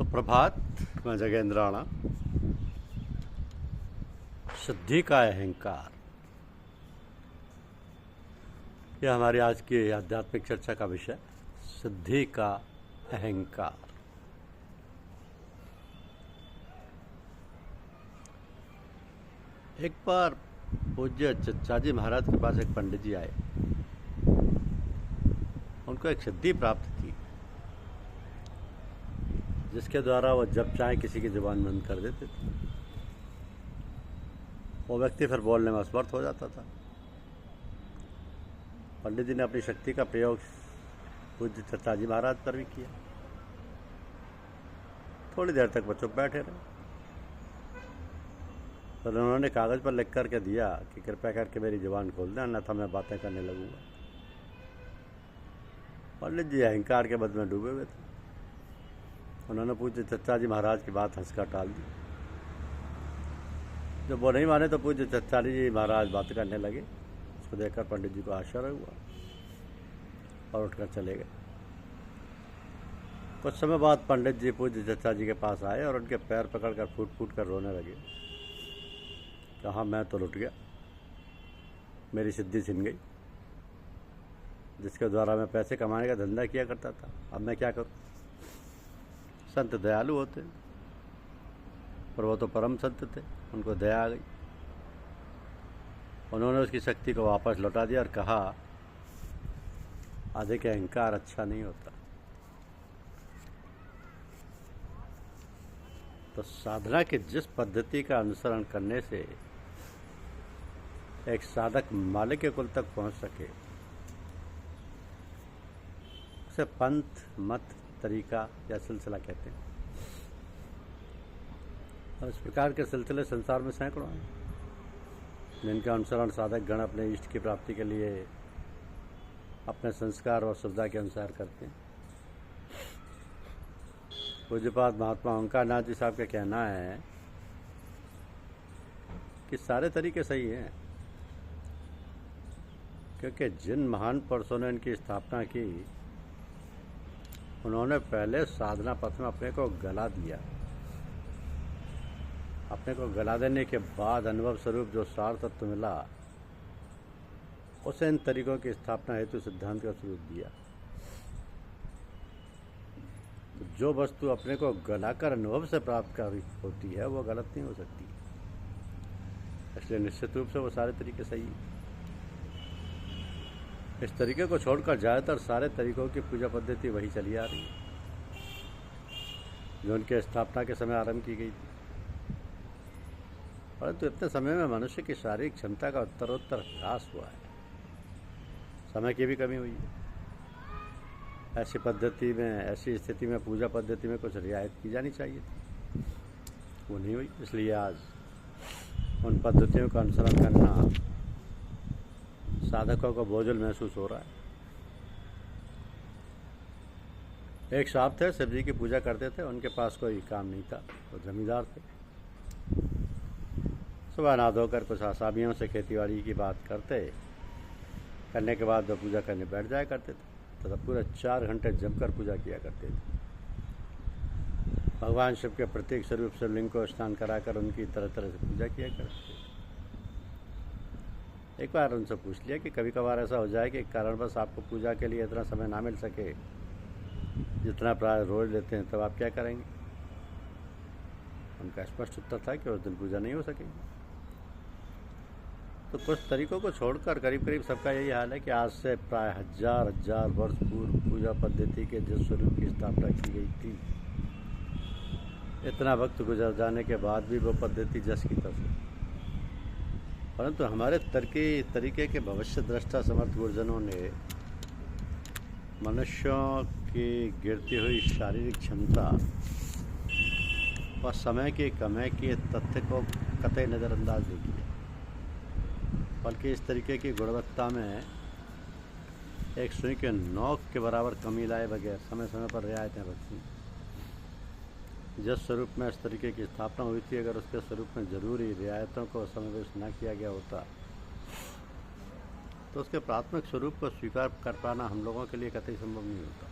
सुप्रभात। मैं जगेंद्र राणा। सिद्धि का अहंकार, यह हमारी आज की आध्यात्मिक चर्चा का विषय। सिद्धि का अहंकार। एक बार पूज्य चचाजी महाराज के पास एक पंडित जी आए। उनको एक सिद्धि प्राप्त थी जिसके द्वारा वो जब चाहे किसी की जुबान बंद कर देते थे। वो व्यक्ति फिर बोलने में असमर्थ हो जाता था। पंडित जी ने अपनी शक्ति का प्रयोग पूज्य चचाजी महाराज पर भी किया। थोड़ी देर तक वो चुप बैठे रहे। तो उन्होंने कागज पर लिख करके दिया कि कृपया करके मेरी जुबान खोल दें, अन्यथा मैं बातें करने लगूंगा। पंडित जी अहंकार के बद में डूबे हुए थे। उन्होंने पूज्य चचाजी महाराज की बात हंसकर टाल दी। जब वो नहीं माने तो पूज्य चचाजी जी महाराज बात करने लगे। उसको देखकर पंडित जी को आश्चर्य हुआ और उठकर चले गए। कुछ समय बाद पंडित जी पूज्य चचाजी के पास आए और उनके पैर पकड़कर फूट फूट कर रोने लगे। कहा, मैं तो लुट गया, मेरी सिद्धि छिन गई, जिसके द्वारा मैं पैसे कमाने का धंधा किया करता था। अब मैं क्या करूं? संत दयालु होते, पर वो तो परम संत थे, उनको दया आ गई। उन्होंने उसकी शक्ति को वापस लौटा दिया और कहा, अधिक अहंकार अच्छा नहीं होता। तो साधना की जिस पद्धति का अनुसरण करने से एक साधक मालिक के कुल तक पहुंच सके, उसे पंथ, मत, तरीका या सिलसिला कहते हैं। और इस प्रकार के सिलसिले संसार में सैकड़ों हैं, जिनका अनुसरण साधक गण अपने इष्ट की प्राप्ति के लिए अपने संस्कार और श्रद्धा के अनुसार करते हैं। पूज्यपाद महात्मा ओंकारनाथ जी साहब का कहना है कि सारे तरीके सही हैं, क्योंकि जिन महान पुरुषों ने इनकी स्थापना की, उन्होंने पहले साधना पथ में अपने को गला दिया। अपने को गला देने के बाद अनुभव स्वरूप जो सार तत्व मिला, उसे इन तरीकों की स्थापना हेतु सिद्धांत का स्वरूप दिया। तो जो वस्तु अपने को गलाकर अनुभव से प्राप्त होती है, वो गलत नहीं हो सकती। इसलिए निश्चित रूप से वो सारे तरीके सही हैं। इस तरीके को छोड़कर ज़्यादातर सारे तरीकों की पूजा पद्धति वही चली आ रही है जो उनके स्थापना के समय आरंभ की गई थी। परंतु इतने समय में मनुष्य की शारीरिक क्षमता का उत्तरोत्तर ह्रास हुआ है, समय की भी कमी हुई है। ऐसी पद्धति में, ऐसी स्थिति में पूजा पद्धति में कुछ रियायत की जानी चाहिए थी, वो नहीं हुई। इसलिए आज उन पद्धतियों का अनुसरण करना साधकों को बोझल महसूस हो रहा है। एक साहब थे, शिव जी की पूजा करते थे। उनके पास कोई काम नहीं था, वो जमींदार थे। सुबह नहा धोकर कुछ आसामियों से खेतीबाड़ी की बात करने के बाद वो पूजा करने बैठ जाया करते थे तथा पूरे 4 घंटे जमकर पूजा किया करते थे। भगवान शिव के प्रतीक स्वरूप शिवलिंग को स्नान कराकर उनकी तरह तरह से पूजा किया करते थे। एक बार उनसे पूछ लिया कि कभी कभार ऐसा हो जाए कि कारणवश आपको पूजा के लिए इतना समय ना मिल सके जितना प्राय रोज लेते हैं, तब आप क्या करेंगे? उनका स्पष्ट उत्तर था कि उस दिन पूजा नहीं हो सकेगी। तो कुछ तरीकों को छोड़कर करीब करीब सबका यही हाल है कि आज से प्राय हजार वर्ष पूर्व पूजा पद्धति के जिस स्वरूप की स्थापना की गई थी, इतना वक्त गुजर जाने के बाद भी वो पद्धति जस की तस है। परंतु हमारे तरीके के भविष्य दृष्टा समर्थ गुरुजनों ने मनुष्यों की गिरती हुई शारीरिक क्षमता व समय की कमी के तथ्य को कतई नज़रअंदाज नहीं किया, बल्कि इस तरीके की गुणवत्ता में एक सुई के नोक के बराबर कमी लाए बगैर समय समय पर रियायतें बख्शी। जिस स्वरूप में इस तरीके की स्थापना हुई थी, अगर उसके स्वरूप में जरूरी रियायतों को समावेश न किया गया होता तो उसके प्राथमिक स्वरूप को स्वीकार कर पाना हम लोगों के लिए कतई संभव नहीं होता।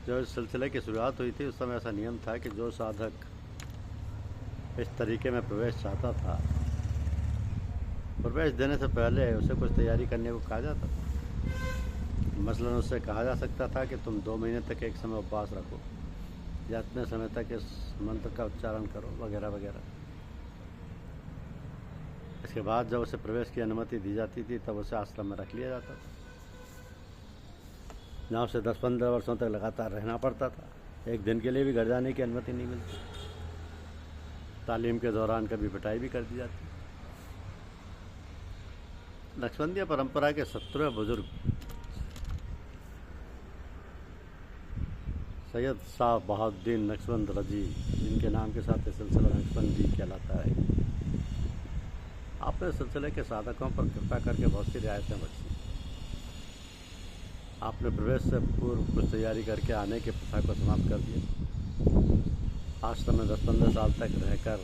जो इस सिलसिले की शुरुआत हुई थी उस समय ऐसा नियम था कि जो साधक इस तरीके में प्रवेश चाहता था, प्रवेश देने से पहले उसे कुछ तैयारी करने को कहा जाता था। मसलन उससे कहा जा सकता था कि तुम 2 महीने तक एक समय उपवास रखो या इतने समय तक इस मंत्र का उच्चारण करो वगैरह वगैरह। इसके बाद जब उसे प्रवेश की अनुमति दी जाती थी तब उसे आश्रम में रख लिया जाता था, जहाँ उसे 10-15 वर्षों तक लगातार रहना पड़ता था। एक दिन के लिए भी घर जाने की अनुमति नहीं मिलती। तालीम के दौरान कभी पिटाई भी कर दी जाती। नक्शबंदिया परंपरा के 17वें बुजुर्ग सैयद शाह बहाउद्दीन नक्शबंद रजी, जिनके नाम के साथ ये सिलसिला नक्शबंदी कहलाता है, आपने सिलसिले के साधकों पर कृपा करके बहुत सी रियायतें बख्शी। आपने प्रवेश से पूर्व कुछ तैयारी करके आने की प्रथा को समाप्त कर दिया। आश्रम में 10-15 साल तक रहकर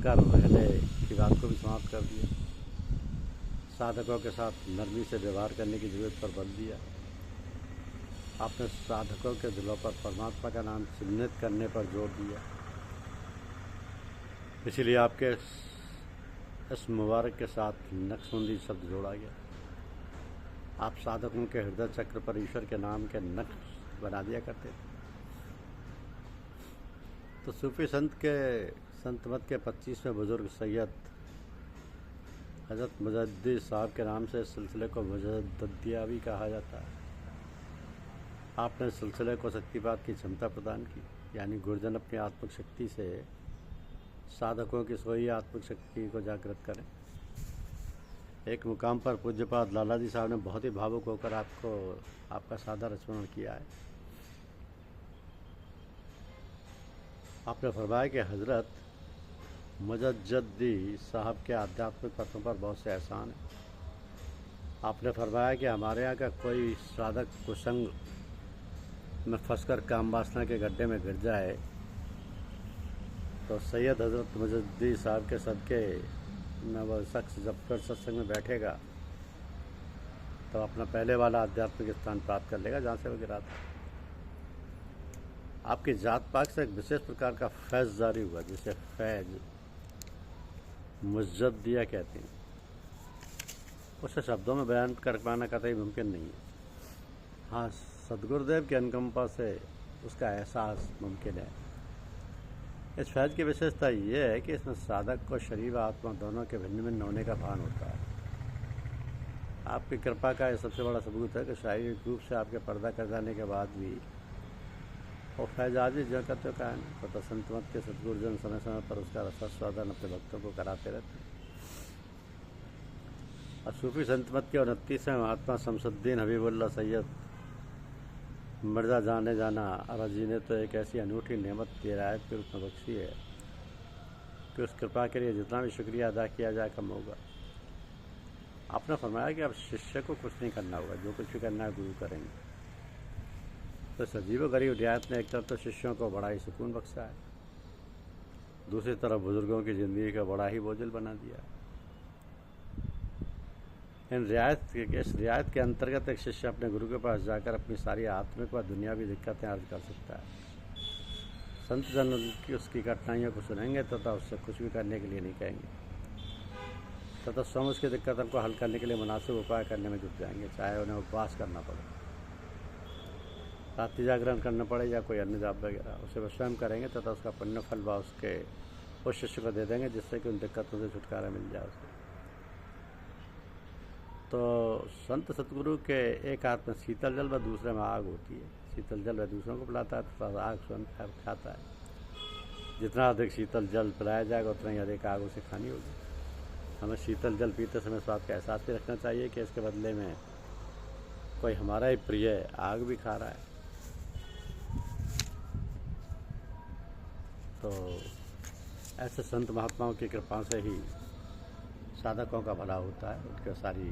रहने की बात को भी समाप्त कर दिया। साधकों के साथ नरमी से व्यवहार करने की जरूरत पर बल दिया। आपने साधकों के दिलों पर परमात्मा का नाम चिन्हित करने पर जोर दिया। इसीलिए आपके इस मुबारक के साथ नक्शबंदी शब्द जोड़ा गया। आप साधकों के हृदय चक्र पर ईश्वर के नाम के नक्श बना दिया करते थे। तो सूफी संत मत के 25वें बुजुर्ग सैयद हज़रत मुजद्दी साहब के नाम से इस सिलसिले को मुजद्दिया भी कहा जाता है। आपने इस सिलसिले को शक्तिपात की क्षमता प्रदान की, यानी गुरुजन अपनी आत्मिक शक्ति से साधकों की सोई आत्मिक शक्ति को जागृत करें। एक मुकाम पर पूज्यपाद लाला जी साहब ने बहुत ही भावुक होकर आपका सादर स्मरण किया है। आपने फरमाया कि हजरत मुजद्दी साहब के आध्यात्मिक पथों पर बहुत से एहसान हैं। आपने फरमाया कि हमारे यहाँ का कोई साधक कुसंग में फंसकर काम वासना के गड्ढे में गिर जाए तो सैयद हजरत मुजद्दी साहब के सदके में वह शख्स जब फिर सत्संग में बैठेगा तो अपना पहले वाला आध्यात्मिक स्थान प्राप्त कर लेगा जहाँ से वो गिरा था। आपकी जात पाक से एक विशेष प्रकार का फैज़ जारी हुआ, जिसे फैज़ मुजद्दिया कहते हैं। उसे शब्दों में बयान कर पाना कतई मुमकिन नहीं है। हाँ, सदगुरुदेव की अनुकंपा से उसका एहसास मुमकिन है। इस फैज़ की विशेषता ये है कि इसमें साधक को शरीर व आत्मा दोनों के भिन्न भिन्न होने का भान होता है। आपकी कृपा का यह सबसे बड़ा सबूत है कि शारीरिक रूप से आपके पर्दा कर जाने के बाद भी और फैज़ आज भी जो करते का है पता संत मत के सदगुरुजन समय समय पर उसका रसास्वादन अपने भक्तों को कराते रहते हैं। और सूफी संत मत के 29वें महात्मा शमसुद्दीन हबीबुल्ला सैयद मिर्ज़ा जाने जाना रजी ने तो एक ऐसी अनूठी नेमत की रियायत के रूप में बख्शी है कि उस कृपा के लिए जितना भी शुक्रिया अदा किया जाए कम होगा। आपने फरमाया कि अब शिष्य को कुछ नहीं करना होगा, जो कुछ भी करना है गुरु करेंगे। तो सजीव गरीब रियायत ने एक तरफ तो शिष्यों को बड़ा ही सुकून बख्शा है, दूसरी तरफ बुजुर्गों की ज़िंदगी का बड़ा ही बोझिल बना दिया। इस रियायत के अंतर्गत एक शिष्य अपने गुरु के पास जाकर अपनी सारी आत्मिक व दुनियावी दिक्कतें अर्ज कर सकता है। संत जन की उसकी कठिनाइयों को सुनेंगे तथा उससे कुछ भी करने के लिए नहीं कहेंगे, तथा स्वयं उसकी दिक्कतों को हल करने के लिए मुनासिब उपाय करने में जुट जाएंगे, चाहे उन्हें उपवास करना पड़े, रात्रि जागरण करना पड़े या कोई अन्य जाप वगैरह। उसे वह स्वयं करेंगे तथा उसका पुण्य फल व उस शिष्य को दे देंगे, जिससे कि उन दिक्कतों से छुटकारा मिल जाए उसे। तो संत सतगुरु के एक हाथ में शीतल जल व दूसरे में आग होती है। शीतल जल वह दूसरों को पिलाता है तथा आग स्वयं खाता है। जितना अधिक शीतल जल पिलाया जाएगा उतना ही अधिक आग उसे खानी होगी। हमें शीतल जल पीते समय स्वाद का एहसास भी रखना चाहिए कि इसके बदले में कोई हमारा ही प्रिय आग भी खा रहा है। तो ऐसे संत महात्माओं की कृपा से ही साधकों का भला होता है, उनके सारी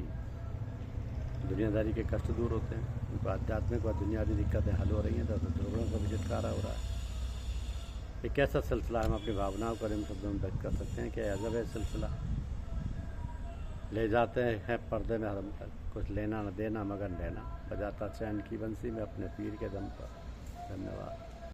दुनियादारी के कष्ट दूर होते हैं, उनको आध्यात्मिक व दुनियावी दिक्कतें हल हो रही हैं, तो दुर्गुणों से भी छुटकारा हो रहा है। एक ऐसा सिलसिला हम अपनी भावनाओं को इन शब्दों में व्यक्त कर सकते हैं कि अजब है सिलसिला। ले जाते हैं पर्दे में हरम तक, कुछ लेना न देना मगर लेना, बजाता चैन की बंसी में अपने पीर के दम पर। धन्यवाद।